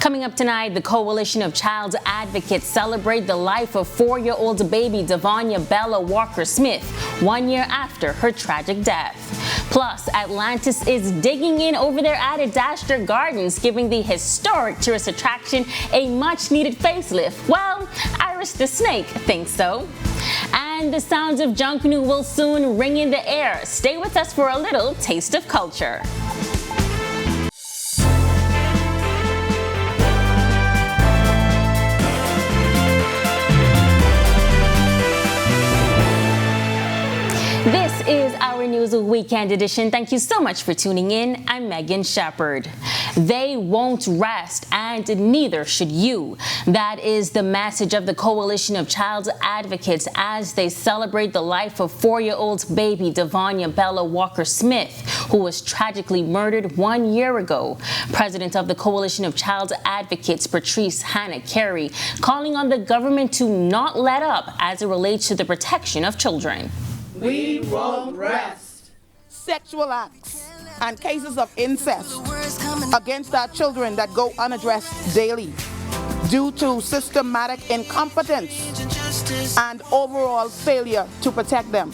Coming up tonight, the Coalition of Child Advocates celebrate the life of 4-year-old baby Devanya Bella Walker-Smith 1 year after her tragic death. Plus, Atlantis is digging in over there at Adastra Gardens, giving the historic tourist attraction a much-needed facelift. Well, Iris the Snake thinks so. And the sounds of Junkanoo will soon ring in the air. Stay with us for a little taste of culture. This is Our News Weekend Edition. Thank you so much for tuning in. I'm Megan Shepard. They won't rest, and neither should you. That is the message of the Coalition of Child Advocates as they celebrate the life of 4-year-old baby Devanya Bella Walker-Smith, who was tragically murdered 1 year ago. President of the Coalition of Child Advocates, Patrice Hannah Carey, calling on the government to not let up as it relates to the protection of children. We won't rest. Sexual acts and cases of incest against our children that go unaddressed daily due to systematic incompetence and overall failure to protect them.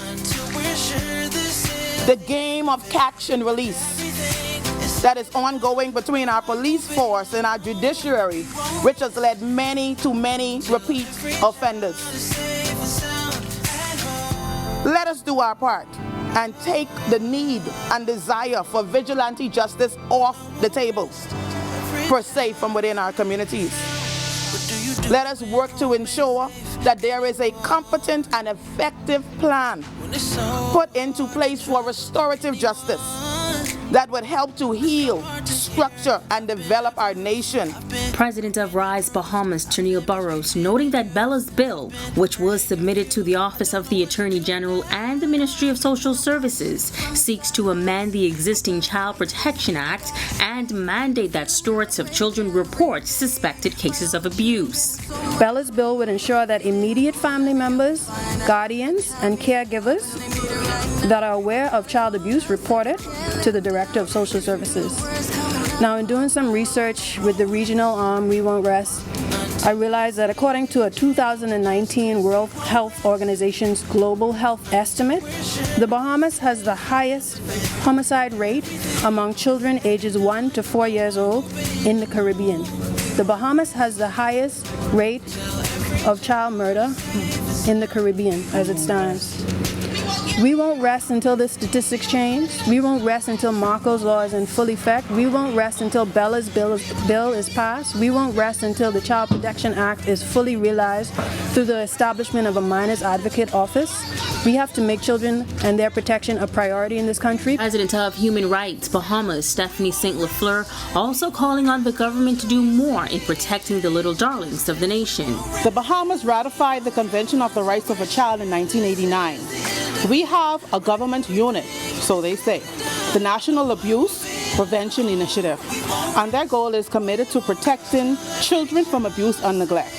The game of catch and release that is ongoing between our police force and our judiciary, which has led many repeat offenders. Let us do our part and take the need and desire for vigilante justice off the table, per se, from within our communities. Let us work to ensure that there is a competent and effective plan put into place for restorative justice that would help to heal, structure, and develop our nation. President of Rise Bahamas, Ternille Burrows, noting that Bella's bill, which was submitted to the Office of the Attorney General and the Ministry of Social Services, seeks to amend the existing Child Protection Act and mandate that stewards of children report suspected cases of abuse. Bella's bill would ensure that immediate family members, guardians, and caregivers that are aware of child abuse report it to the Director of Social Services. Now, in doing some research with the regional arm, We Won't Rest, I realized that according to a 2019 World Health Organization's Global Health Estimate, the Bahamas has the highest homicide rate among children ages 1 to 4 years old in the Caribbean. The Bahamas has the highest rate of child murder in the Caribbean as it stands. We won't rest until the statistics change. We won't rest until Marco's law is in full effect. We won't rest until Bella's bill is passed. We won't rest until the Child Protection Act is fully realized through the establishment of a Minors Advocate Office. We have to make children and their protection a priority in this country. President of Human Rights Bahamas, Stephanie St. Lafleur, also calling on the government to do more in protecting the little darlings of the nation. The Bahamas ratified the Convention of the Rights of a Child in 1989. We have a government unit, so they say, the National Abuse Prevention Initiative, and their goal is committed to protecting children from abuse and neglect.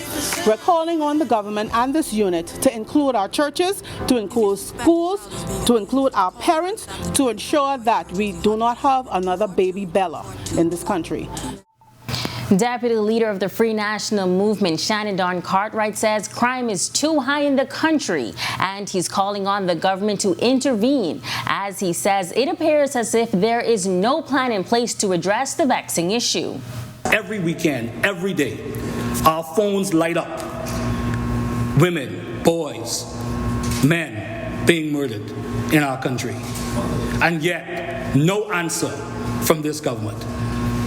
We're calling on the government and this unit to include our churches, to include schools, to include our parents, to ensure that we do not have another baby Bella in this country. Deputy Leader of the Free National Movement, Shannon Don Cartwright, says crime is too high in the country, and he's calling on the government to intervene, as he says it appears as if there is no plan in place to address the vexing issue. Every weekend, every day, our phones light up. Women, boys, men being murdered in our country. And yet, no answer from this government.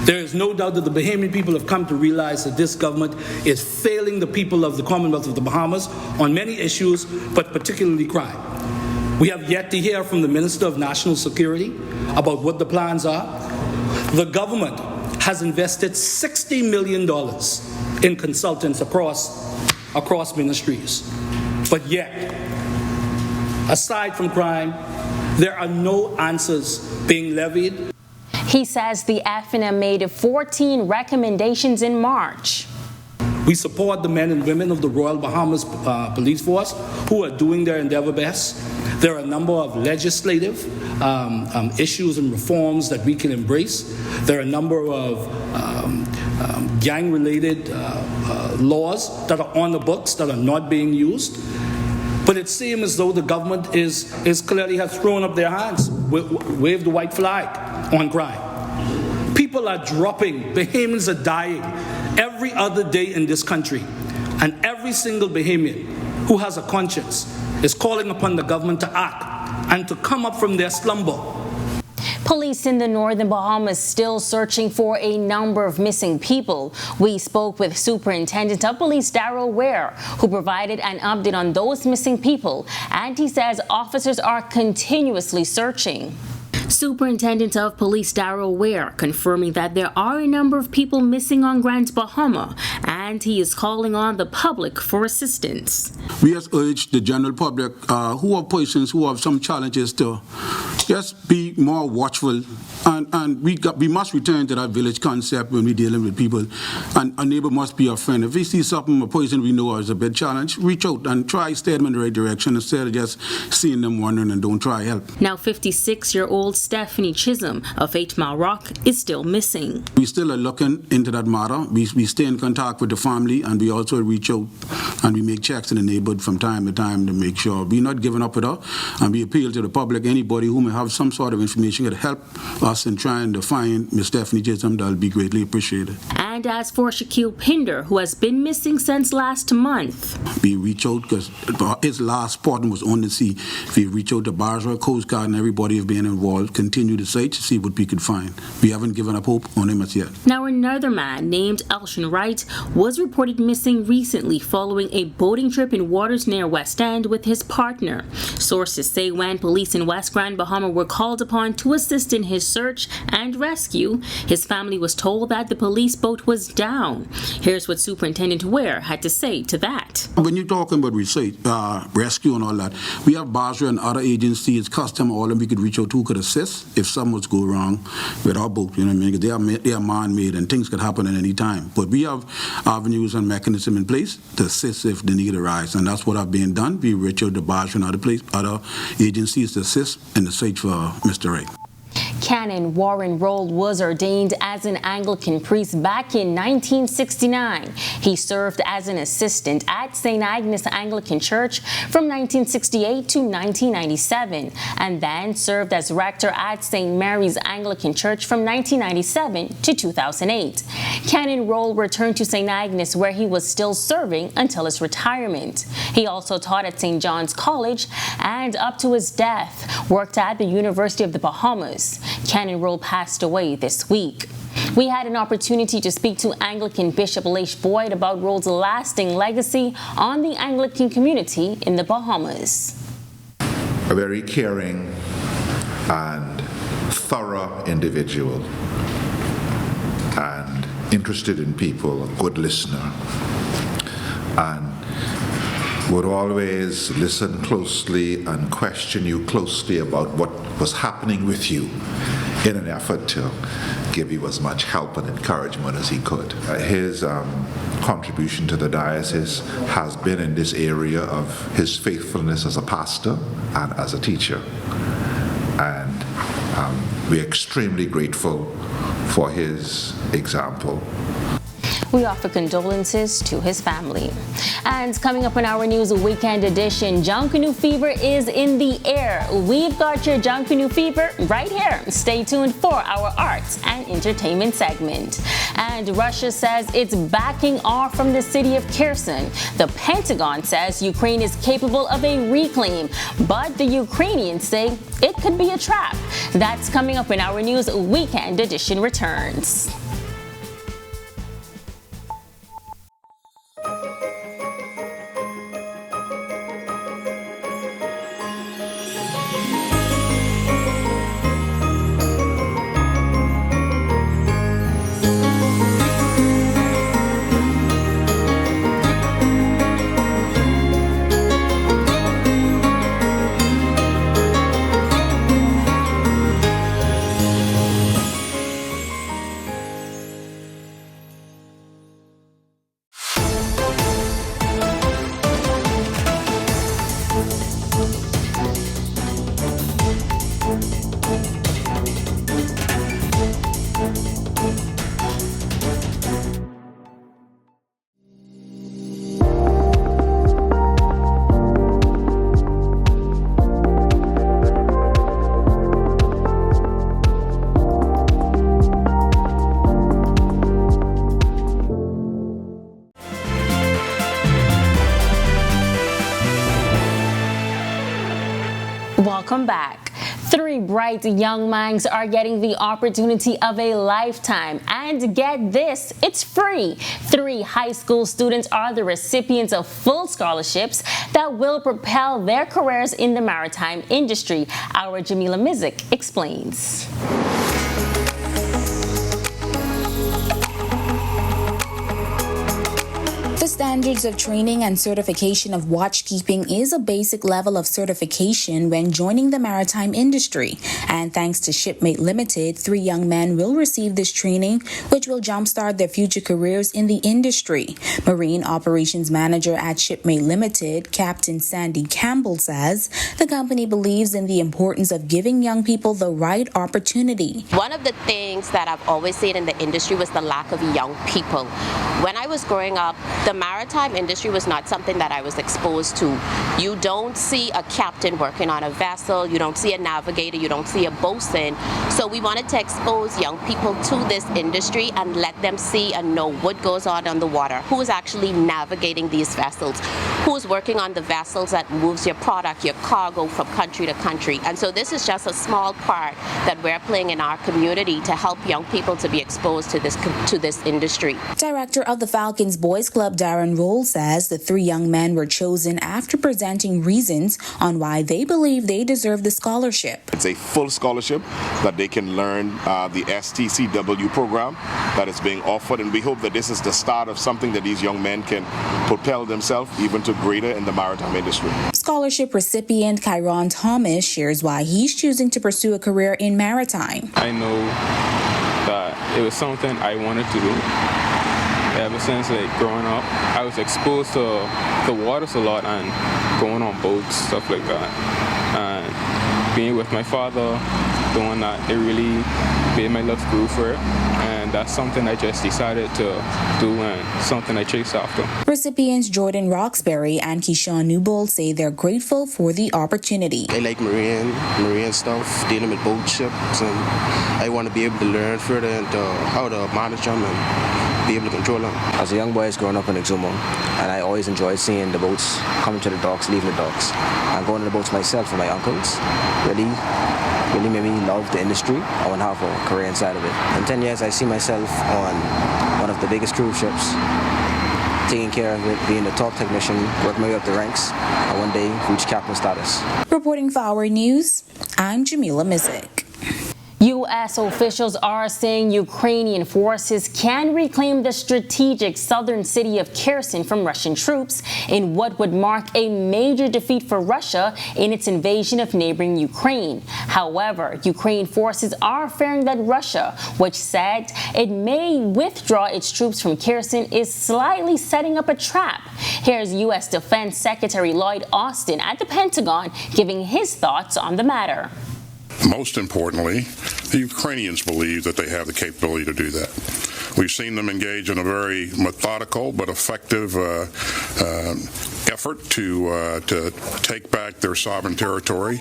There is no doubt that the Bahamian people have come to realize that this government is failing the people of the Commonwealth of the Bahamas on many issues, but particularly crime. We have yet to hear from the Minister of National Security about what the plans are. The government has invested $60 million in consultants across ministries. But yet, aside from crime, there are no answers being levied. He says the FNM made 14 recommendations in March. We support the men and women of the Royal Bahamas Police Force who are doing their endeavor best. There are a number of legislative issues and reforms that we can embrace. There are a number of gang-related laws that are on the books that are not being used. But it seems as though the government is clearly has thrown up their hands, waved the white flag on crime. People are dropping, Bahamians are dying every other day in this country. And every single Bahamian who has a conscience is calling upon the government to act and to come up from their slumber. Police in the northern Bahamas still searching for a number of missing people. We spoke with Superintendent of Police Darrell Ware, who provided an update on those missing people, and he says officers are continuously searching. Superintendent of Police Darrell Ware confirming that there are a number of people missing on Grand Bahama, and he is calling on the public for assistance. We have urged the general public who have persons who have some challenges to just be more watchful, and we must return to that village concept when we're dealing with people, and a neighbor must be a friend. If we see something, a person we know is a bit challenged, reach out and try steer them in the right direction instead of just seeing them wandering and don't try help. Now 56-year-old Stephanie Chisholm of 8 Mile Rock is still missing. We still are looking into that matter. We stay in contact with the family, and we also reach out and we make checks in the neighborhood from time to time to make sure we're not giving up with her, and we appeal to the public, anybody who may have some sort of information that help us in trying to find Miss Stephanie Chisholm, that'll be greatly appreciated. And as for Shaquille Pinder, who has been missing since last month, we reach out because his last spotting was on the sea. We reach out to Barra, Coast Guard, and everybody have been involved, continue to search to see what we could find. We haven't given up hope on him as yet. Now another man named Elshin Wright was reported missing recently following a boating trip in waters near West End with his partner. Sources say when police in West Grand Bahama were called upon to assist in his search and rescue, his family was told that the police boat was down. Here's what Superintendent Ware had to say to that. When you're talking about research, rescue and all that, we have Basra and other agencies, custom, all of them we could reach out to, could assist if something was go wrong with our boat, you know what I mean? They are man-made and things could happen at any time. But we have avenues and mechanisms in place to assist if the need arises, and that's what have been done. We reach out to Basra and other agencies to assist in the search for Mr. Wright. Canon Warren Rolle was ordained as an Anglican priest back in 1969. He served as an assistant at St. Agnes Anglican Church from 1968 to 1997, and then served as rector at St. Mary's Anglican Church from 1997 to 2008. Canon Rolle returned to St. Agnes, where he was still serving until his retirement. He also taught at St. John's College and up to his death worked at the University of the Bahamas. Canon Rolle passed away this week. We had an opportunity to speak to Anglican Bishop Leish Boyd about Rolle's lasting legacy on the Anglican community in the Bahamas. A very caring and thorough individual, and interested in people, a good listener, and would always listen closely and question you closely about what was happening with you in an effort to give you as much help and encouragement as he could. His contribution to the diocese has been in this area of his faithfulness as a pastor and as a teacher. And we're extremely grateful for his example. We offer condolences to his family. And coming up on our news weekend edition, Junkanoo Fever is in the air. We've got your Junkanoo Fever right here. Stay tuned for our arts and entertainment segment. And Russia says it's backing off from the city of Kherson. The Pentagon says Ukraine is capable of a reclaim, but the Ukrainians say it could be a trap. That's coming up when our news weekend edition returns. welcome back. 3 bright young minds are getting the opportunity of a lifetime. And get this, it's free. 3 high school students are the recipients of full scholarships that will propel their careers in the maritime industry. Our Jamila Mizik explains. The standards of training and certification of watchkeeping is a basic level of certification when joining the maritime industry. And thanks to Shipmate Limited, 3 young men will receive this training, which will jumpstart their future careers in the industry. Marine Operations Manager at Shipmate Limited, Captain Sandy Campbell, says the company believes in the importance of giving young people the right opportunity. One of the things that I've always seen in the industry was the lack of young people. When I was growing up, the maritime industry was not something that I was exposed to. You don't see a captain working on a vessel, you don't see a navigator, you don't see a bosun. So we wanted to expose young people to this industry and let them see and know what goes on the water, who is actually navigating these vessels, who is working on the vessels that moves your product, your cargo from country to country. And so this is just a small part that we're playing in our community to help young people to be exposed to this industry. Director of the Falcons Boys Club, Rolle, says the 3 young men were chosen after presenting reasons on why they believe they deserve the scholarship. It's a full scholarship that they can learn the STCW program that is being offered, and we hope that this is the start of something that these young men can propel themselves even to greater in the maritime industry. Scholarship recipient Kyron Thomas shares why he's choosing to pursue a career in maritime. I know that it was something I wanted to do. Ever since growing up, I was exposed to the waters a lot and going on boats, stuff like that. And being with my father, doing that, it really made my love grew for it. And that's something I just decided to do and something I chased after. Recipients Jordan Roxbury and Keyshawn Newbold say they're grateful for the opportunity. I like marine stuff, dealing with boat ships, and I want to be able to learn further into how to manage them and be able to control them. As a young boy, I was growing up in Exuma, and I always enjoyed seeing the boats coming to the docks, leaving the docks, and going to the boats myself with my uncles. Really made me love the industry. I want to have a career inside of it. In 10 years, I see myself on one of the biggest cruise ships, taking care of it, being the top technician, working my way up the ranks, and one day reach captain status. Reporting for Our News, I'm Jamila Mizik. U.S. officials are saying Ukrainian forces can reclaim the strategic southern city of Kherson from Russian troops in what would mark a major defeat for Russia in its invasion of neighboring Ukraine. However, Ukraine forces are fearing that Russia, which said it may withdraw its troops from Kherson, is slightly setting up a trap. Here's U.S. Defense Secretary Lloyd Austin at the Pentagon giving his thoughts on the matter. Most importantly, the Ukrainians believe that they have the capability to do that. We've seen them engage in a very methodical but effective effort to take back their sovereign territory.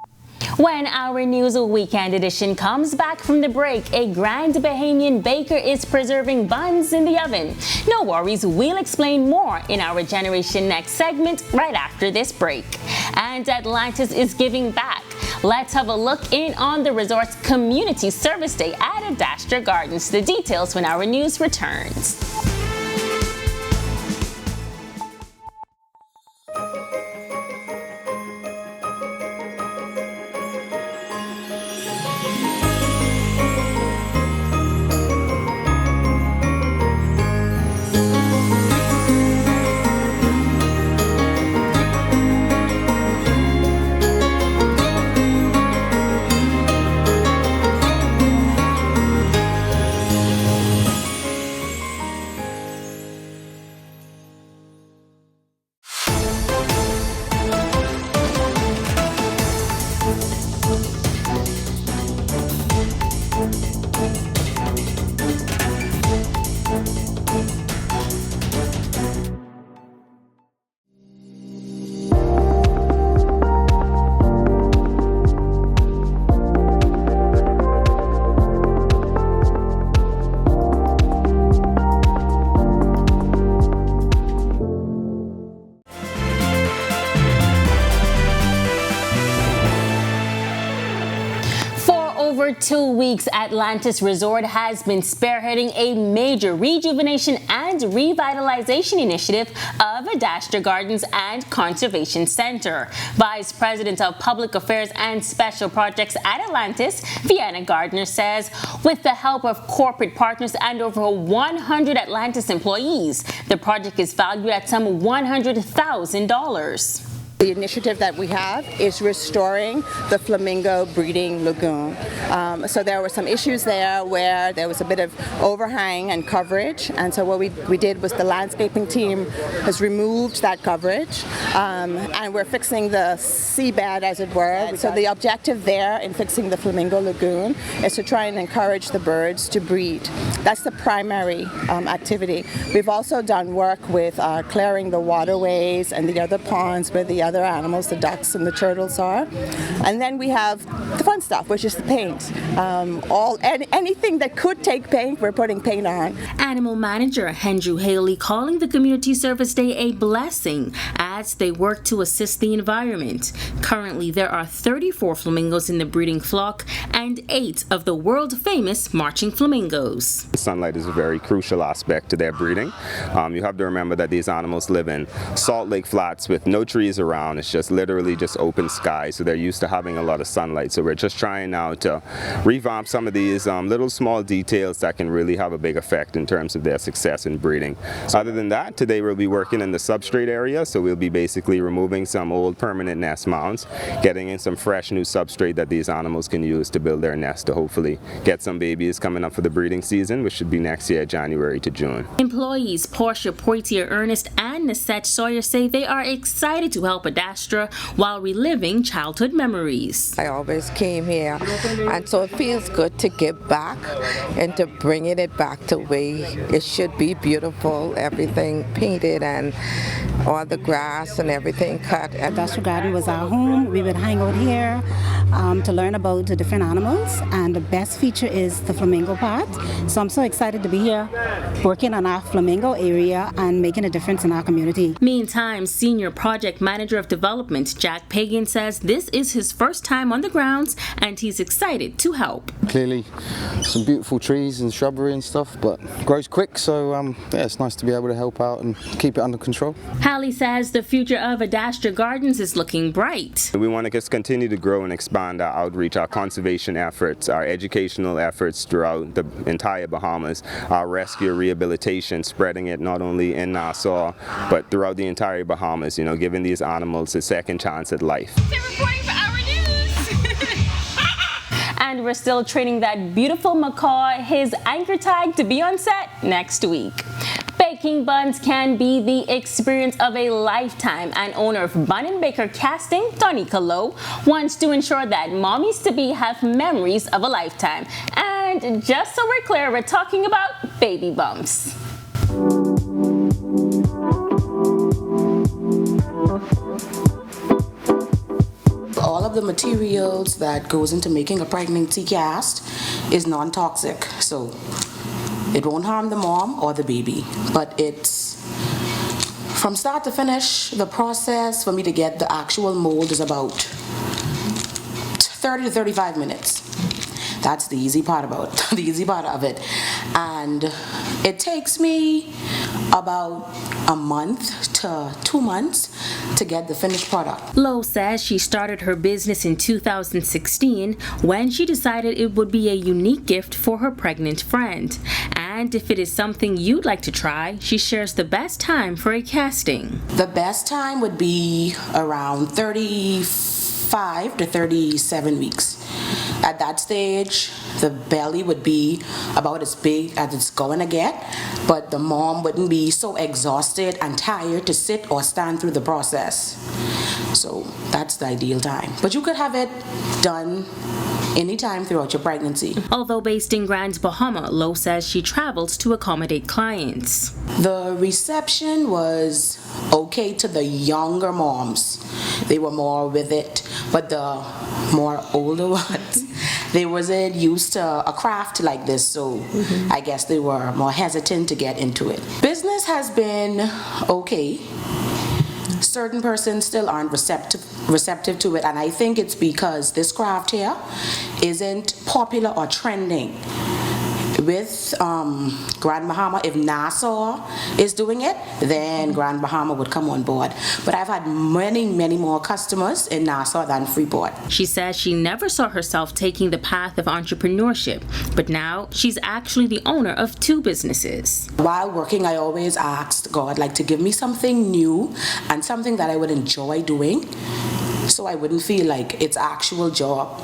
When Our News Weekend Edition comes back from the break, a Grand Bahamian baker is preserving buns in the oven. No worries, we'll explain more in our Generation Next segment right after this break. And Atlantis is giving back. Let's have a look in on the resort's Community Service Day at Adastra Gardens. The details when Our News returns. 2 weeks, Atlantis Resort has been spearheading a major rejuvenation and revitalization initiative of Adastra Gardens and Conservation Center. Vice President of Public Affairs and Special Projects at Atlantis, Vienna Gardner, says with the help of corporate partners and over 100 Atlantis employees, the project is valued at some $100,000. The initiative that we have is restoring the flamingo breeding lagoon. So there were some issues there where there was a bit of overhang and coverage, and so what we did was the landscaping team has removed that coverage, and we're fixing the seabed, as it were. So the objective there in fixing the flamingo lagoon is to try and encourage the birds to breed. That's the primary activity. We've also done work with clearing the waterways and the other ponds where the other animals, the ducks and the turtles are. And then we have the fun stuff, which is the paint. Anything that could take paint, we're putting paint on. Animal manager Andrew Haley calling the Community Service Day a blessing as they work to assist the environment. Currently, there are 34 flamingos in the breeding flock and 8 of the world-famous marching flamingos. Sunlight is a very crucial aspect to their breeding. You have to remember that these animals live in Salt Lake Flats with no trees around. It's just literally just open sky, so they're used to having a lot of sunlight. So we're just trying now to revamp some of these little small details that can really have a big effect in terms of their success in breeding. Other than that, today we'll be working in the substrate area, so we'll be basically removing some old permanent nest mounds, getting in some fresh new substrate that these animals can use to build their nest to hopefully get some babies coming up for the breeding season, which should be next year, January to June. Employees Portia Poitier Ernest and Nisette Sawyer say they are excited to help Adastra while reliving childhood memories. I always came here, and so it feels good to give back and to bringing it back to the way it should be. Beautiful, everything painted and all the grass and everything cut. Adastra Garden was our home. We would hang out here to learn about the different animals, and the best feature is the flamingo part. So I'm so excited to be here working on our flamingo area and making a difference in our community. Meantime, Senior Project Manager of Development Jack Pagan says this is his first time on the grounds and he's excited to help. Clearly some beautiful trees and shrubbery and stuff, but grows quick, so yeah, it's nice to be able to help out and keep it under control. Hallie says the future of Adastra Gardens is looking bright. We want to just continue to grow and expand our outreach, our conservation efforts, our educational efforts throughout the entire Bahamas, our rescue rehabilitation, spreading it not only in Nassau but throughout the entire Bahamas, you know, giving these animals a second chance at life. Reporting for Our News. And we're still training that beautiful macaw his anchor tag to be on set next week. Baking buns can be the experience of a lifetime, and owner of Bun & Baker Casting, Tonika Lowe, wants to ensure that mommies-to-be have memories of a lifetime. And just so we're clear, we're talking about baby bumps. All of the materials that goes into making a pregnancy cast is non-toxic, so it won't harm the mom or the baby. But it's from start to finish, the process for me to get the actual mold is about 30 to 35 minutes. That's the easy part of it. And it takes me about a month to 2 months to get the finished product. Lowe says she started her business in 2016 when she decided it would be a unique gift for her pregnant friend. And if it is something you'd like to try, she shares the best time for a casting. The best time would be around 35 to 37 weeks. At that stage, the belly would be about as big as it's going to get, but the mom wouldn't be so exhausted and tired to sit or stand through the process. So that's the ideal time. But you could have it done anytime throughout your pregnancy. Although based in Grand Bahama, Lowe says she travels to accommodate clients. The reception was okay to the younger moms. They were more with it, but the more older ones, they wasn't used to a craft like this, so I guess they were more hesitant to get into it. Business has been okay. certain persons still aren't receptive to it, and I think it's because this craft here isn't popular or trending. With Grand Bahama, if Nassau is doing it, then Grand Bahama would come on board. But I've had many more customers in Nassau than Freeport. She says she never saw herself taking the path of entrepreneurship, but now she's actually the owner of 2 businesses. While working, I always asked God, like, to give me something new and something that I would enjoy doing, so I wouldn't feel like it's actual job.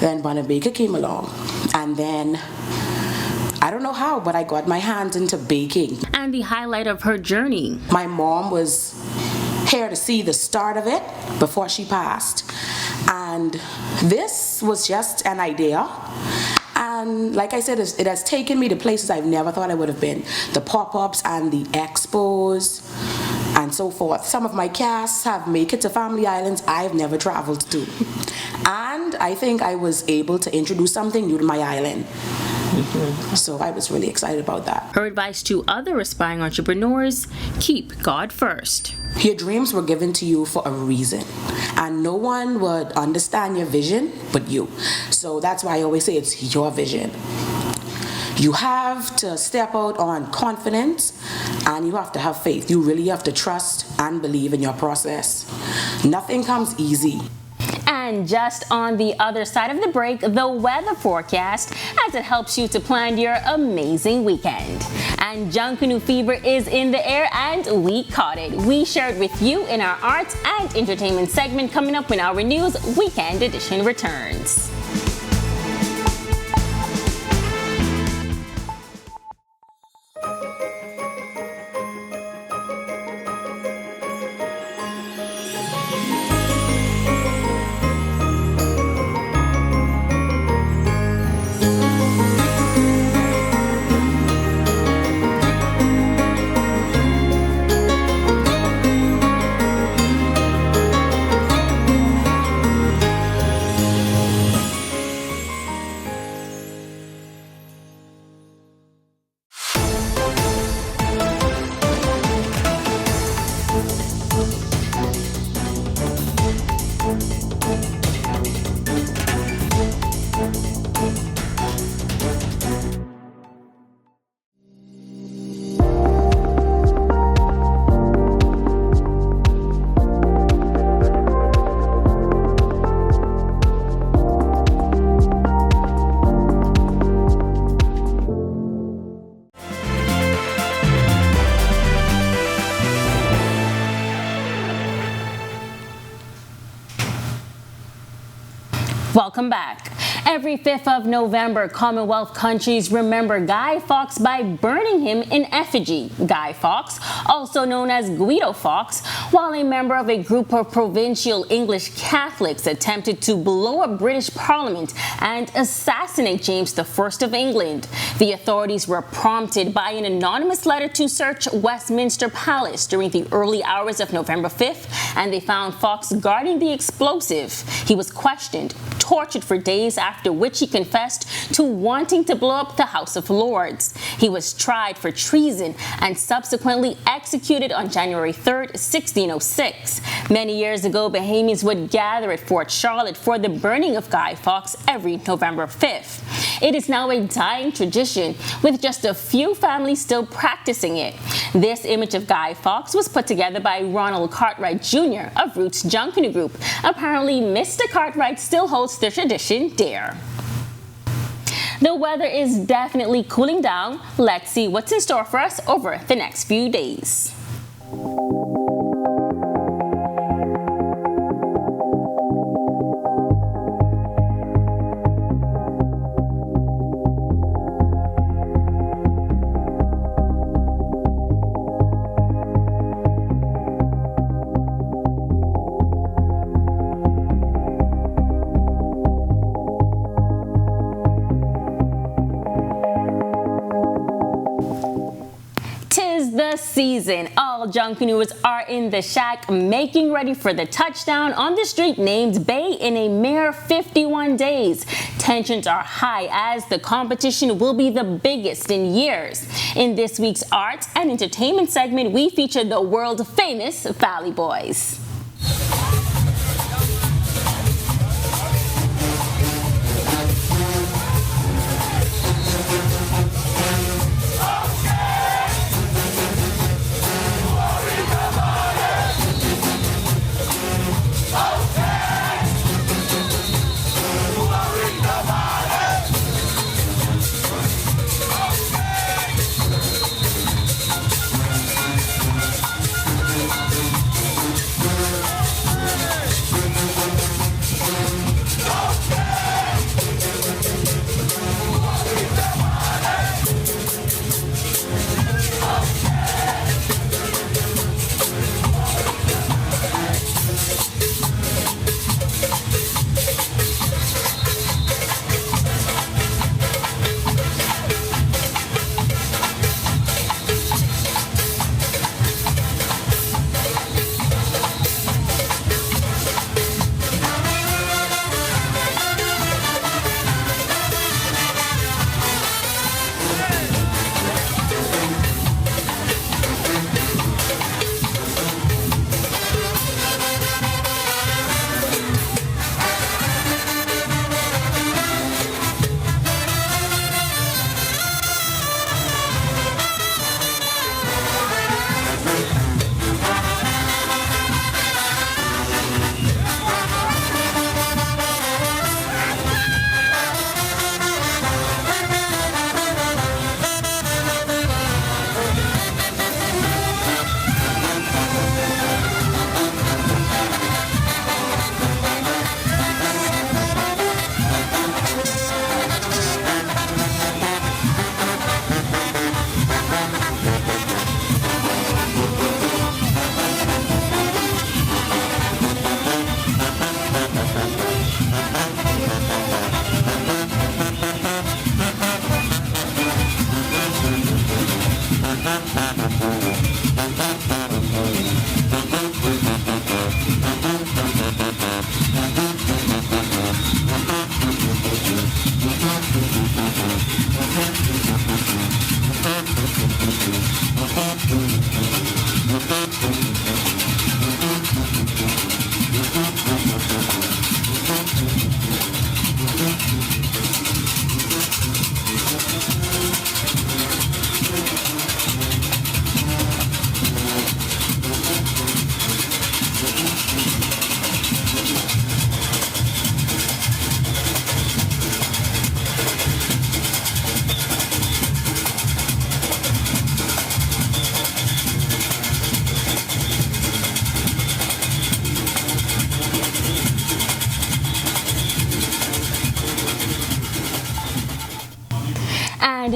Then Bonnet Baker came along, and then I don't know how, but I got my hands into baking. And the highlight of her journey. My mom was here to see the start of it before she passed. And this was just an idea. And like I said, it has taken me to places I've never thought I would have been. The pop-ups and the expos and so forth. Some of my casts have made it to family islands I've never traveled to. And I think I was able to introduce something new to my island. So I was really excited about that. Her advice to other aspiring entrepreneurs: keep God first. Your dreams were given to you for a reason, and no one would understand your vision but you. So that's why I always say it's your vision. You have to step out on confidence, and you have to have faith. You really have to trust and believe in your process. Nothing comes easy. And just on the other side of the break, the weather forecast as it helps you to plan your amazing weekend. And Junkanoo fever is in the air, and we caught it. We shared with you in our arts and entertainment segment coming up when our news weekend edition returns. Welcome back. Every 5th of November, Commonwealth countries remember Guy Fawkes by burning him in effigy. Guy Fawkes, also known as Guido Fawkes, while a member of a group of provincial English Catholics attempted to blow up British Parliament and assassinate James I of England. The authorities were prompted by an anonymous letter to search Westminster Palace during the early hours of November 5th, and they found Fawkes guarding the explosive. He was questioned, tortured for days, after which he confessed to wanting to blow up the House of Lords. He was tried for treason and subsequently executed on January 3rd, 1606. Many years ago, Bahamians would gather at Fort Charlotte for the burning of Guy Fawkes every November 5th. It is now a dying tradition, with just a few families still practicing it. This image of Guy Fawkes was put together by Ronald Cartwright Jr. of Roots Junkanoo Group. Apparently, Mr. Cartwright still holds the tradition dear. The weather is definitely cooling down. Let's see what's in store for us over the next few days. season. All Junkaners are in the shack making ready for the touchdown on the street named Bay in a mere 51 days. Tensions are high as the competition will be the biggest in years. In this week's arts and entertainment segment, we feature the world-famous Valley Boys.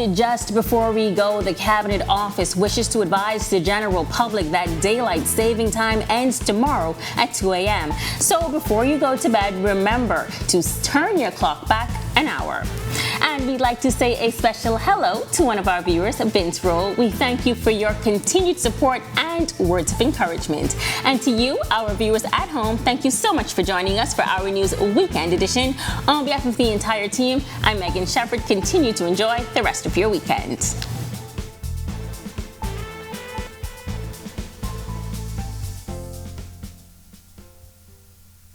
And just before we go, the Cabinet Office wishes to advise the general public that daylight saving time ends tomorrow at 2 a.m. So before you go to bed, remember to turn your clock back an hour. And we'd like to say a special hello to one of our viewers, Vince Rolle. We thank you for your continued support and words of encouragement. And to you, our viewers at home, thank you so much for joining us for Our News Weekend Edition. On behalf of the entire team, I'm Megan Shepherd. Continue to enjoy the rest of your weekend.